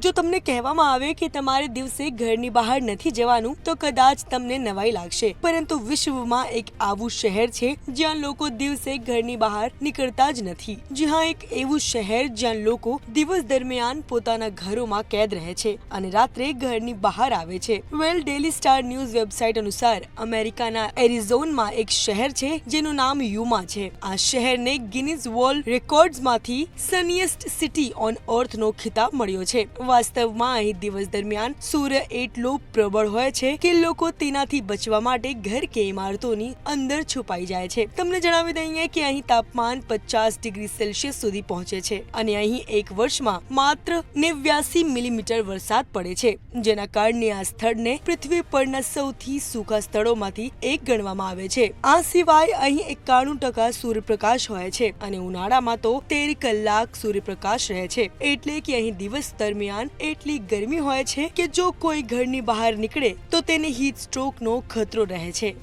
જો તમને કહેવામાં આવે કે તમારે દિવસે ઘરની બહાર નથી જવાનું તો કદાચ તમને નવાઈ લાગશે, પરંતુ વિશ્વમાં એક આવું શહેર છે જ્યાં લોકો દિવસે ઘરની બહાર નીકળતા જ નથી. જી હા, એક એવું શહેર જ્યાં લોકો દિવસ દરમિયાન પોતાના ઘરોમાં કેદ રહે છે અને રાત્રે ઘરની બહાર આવે છે. ડેલી સ્ટાર ન્યૂઝ વેબસાઇટ અનુસાર અમેરિકાના એરિઝોનામાં એક શહેર છે જેનું નામ યુમા છે. આ શહેરને ગિનીઝ વર્લ્ડ રેકોર્ડ્સમાંથી સનીએસ્ટ સિટી ઓન અર્થનો ખિતાબ મળ્યો છે. વાસ્તવમાં અહીં દિવસ દરમિયાન સૂર્ય એટલો પ્રબળ હોય છે કે લોકો તેનાથી બચવા માટે ઘર કે ઇમારતોની અંદર છુપાઈ જાય છે. તમને જણાવી દઈએ કે અહીં તાપમાન 50 ડિગ્રી સેલ્સિયસ સુધી પહોંચે છે અને અહીં એક વર્ષમાં માત્ર 89 મિલીમીટર વરસાદ પડે છે, જેના કારણે આ સ્થળને પૃથ્વી પરના સૌથી સૂકા સ્થળોમાંથી એક ગણવામાં આવે છે. આ સિવાય અહીં 91% સૂર્યપ્રકાશ હોય છે અને ઉનાળામાં તો 13 કલાક સૂર્યપ્રકાશ રહે છે. એટલે કે અહીં દિવસ દરમિયાન એટલી ગરમી હોય છે કે જો કોઈ ઘરની બહાર નીકળે તો તેને હીટ સ્ટ્રોકનો ખતરો રહે છે.